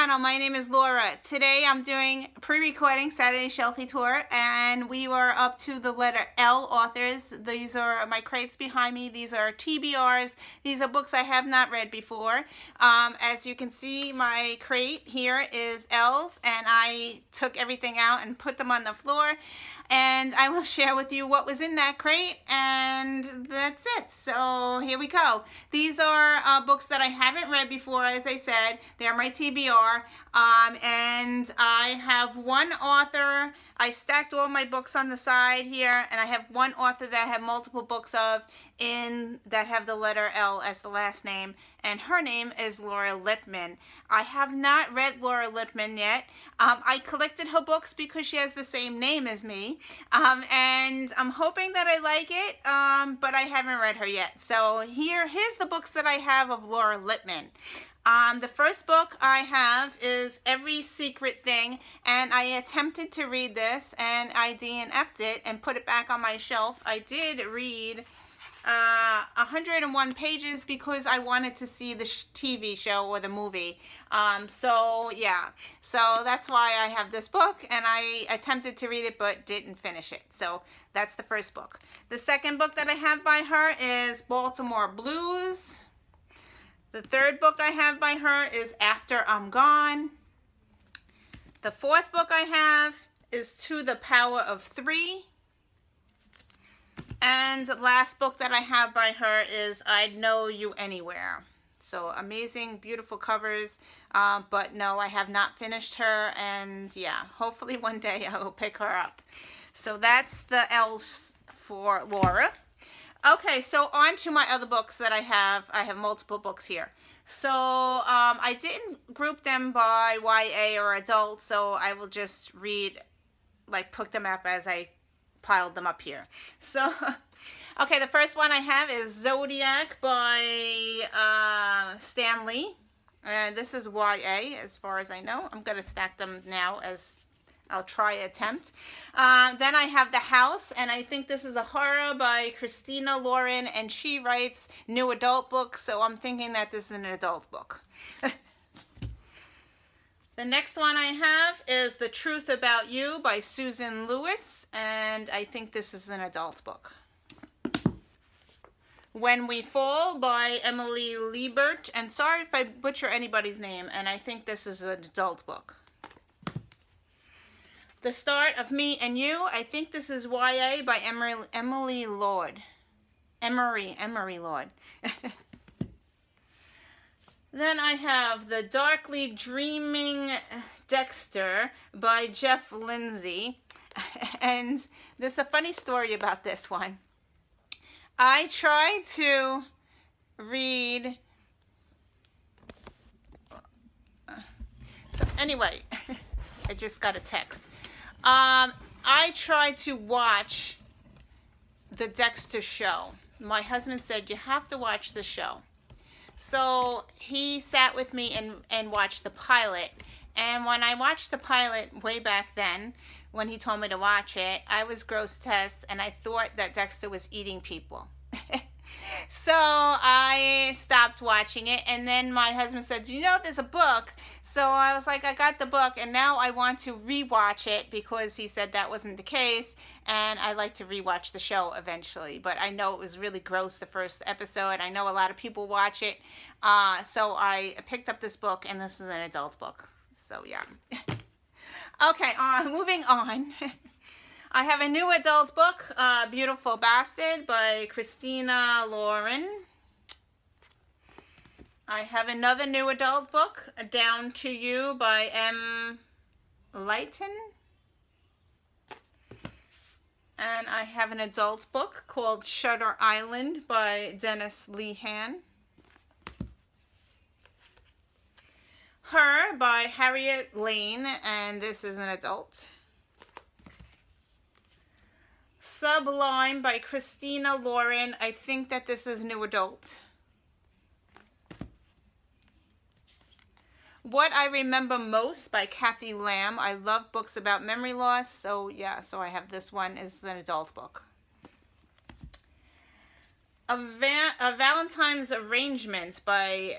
channel. My name is Laura. Today I'm doing pre-recording Saturday Shelfie Tour, and we were up to the letter L authors. These are my crates behind me. These are TBRs. These are books I have not read before. As you can see, my crate here is L's, and I took everything out and put them on the floor, and I will share with you what was in that crate, and that's it. So here we go. These are books that I haven't read before. As I said, they're my TBR, and I have one author. I stacked all my books on the side here, and I have one author that I have multiple books of that have the letter L as the last name, and her name is Laura Lippman. I have not read Laura Lippman yet. I collected her books because she has the same name as me, and I'm hoping that I like it, but I haven't read her yet. So here's the books that I have of Laura Lippman. The first book I have is Every Secret Thing, and I attempted to read this, and I DNF'd it and put it back on my shelf. I did read 101 pages because I wanted to see the TV show or the movie. So yeah, so that's why I have this book, and I attempted to read it but didn't finish it. So that's the first book. The second book that I have by her is Baltimore Blues. The third book I have by her is After I'm Gone. The fourth book I have is To the Power of Three. And the last book that I have by her is I'd Know You Anywhere. So amazing, beautiful covers, but no, I have not finished her, and yeah, hopefully one day I will pick her up. So that's the L's for Laura. Okay, so on to my other books that I have. I have multiple books here. So I didn't group them by YA or adult, so I will just read, like, put them up as I piled them up here. So, okay, the first one I have is Zodiac by Stan Lee. And this is YA as far as I know. I'm going to stack them now as I'll try attempt. Then I have The House, and I think this is a horror by Christina Lauren, and she writes new adult books, so I'm thinking that this is an adult book. The next one I have is The Truth About You by Susan Lewis, and I think this is an adult book. When We Fall by Emily Liebert, and sorry if I butcher anybody's name, and I think this is an adult book. The Start of Me and You, I think this is YA by Emery Lord. Emery Lord. Then I have The Darkly Dreaming Dexter by Jeff Lindsay. And there's a funny story about this one. I tried to read... So anyway, I just got a text. I tried to watch the Dexter show. My husband said, you have to watch the show. So he sat with me and watched the pilot. And when I watched the pilot way back then, when he told me to watch it, I was gross-test, and I thought that Dexter was eating people. So I stopped watching it, and then my husband said, do you know there's a book? So I was like, I got the book, and now I want to rewatch it because he said that wasn't the case, and I like to rewatch the show eventually. But I know it was really gross the first episode. I know a lot of people watch it, so I picked up this book, and this is an adult book. So yeah. Okay, moving on. I have a new adult book, Beautiful Bastard by Christina Lauren. I have another new adult book, Down to You by M. Lighton. And I have an adult book called Shutter Island by Dennis Lehan. Her by Harriet Lane, and this is an adult. Sublime by Christina Lauren. I think that this is new adult. What I Remember Most by Kathy Lamb. I love books about memory loss, so yeah, so I have this one as an adult book. A Valentine's Arrangement by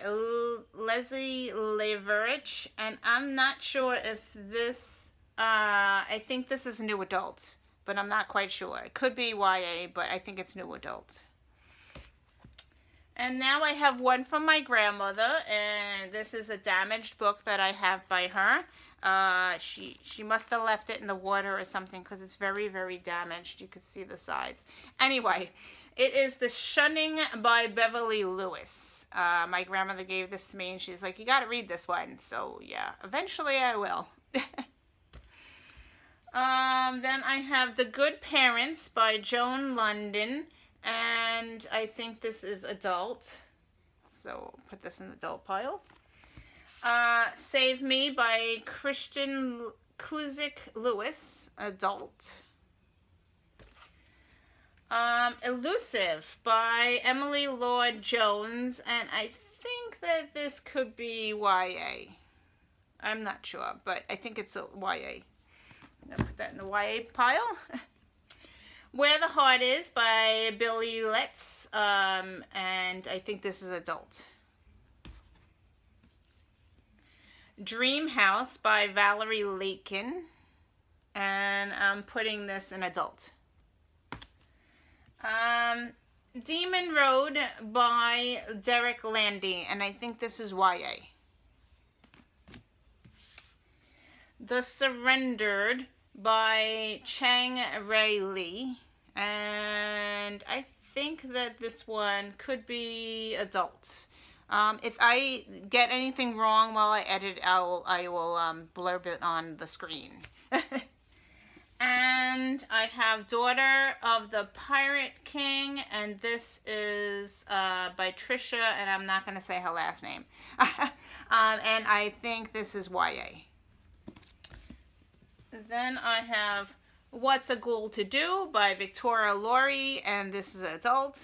Leslie Leverich, and I'm not sure if this, I think this is new adult, but I'm not quite sure. It could be YA, but I think it's new adult. And now I have one from my grandmother, and this is a damaged book that I have by her. She must have left it in the water or something because it's very, very damaged. You could see the sides. Anyway, it is The Shunning by Beverly Lewis. My grandmother gave this to me, and she's like, you got to read this one. So, yeah, eventually I will. Then I have The Good Parents by Joan London. And I think this is adult. So put this in the adult pile. Save Me by Christian Kuzik Lewis, adult. Elusive by Emily Lord Jones. And I think that this could be YA. I'm not sure, but I think it's a YA. I'm going to put that in the YA pile. Where the Heart Is by Billy Letts, and I think this is adult. Dream House by Valerie Lakin, and I'm putting this in adult. Demon Road by Derek Landy, and I think this is YA. The Surrendered by Chang Ray Lee, and I think that this one could be adult. If I get anything wrong while I edit, I will blurb it on the screen. And I have Daughter of the Pirate King, and this is by Trisha, and I'm not going to say her last name. And I think this is YA. Then I have What's a Ghoul to Do by Victoria Laurie, and this is adult.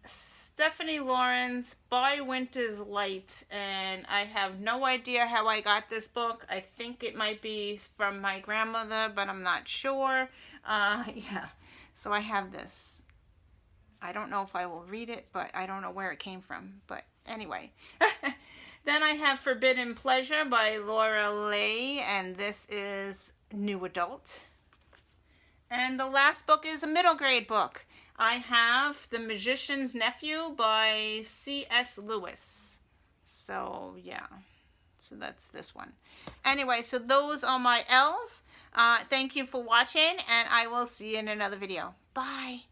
Stephanie Lawrence, By Winter's Light, and I have no idea how I got this book. I think it might be from my grandmother, but I'm not sure. Yeah, so I have this. I don't know if I will read it, but I don't know where it came from. But anyway. Then I have Forbidden Pleasure by Laura Leigh, and this is new adult. And the last book is a middle grade book. I have The Magician's Nephew by C.S. Lewis. So, yeah. So that's this one. Anyway, so those are my L's. Thank you for watching, and I will see you in another video. Bye.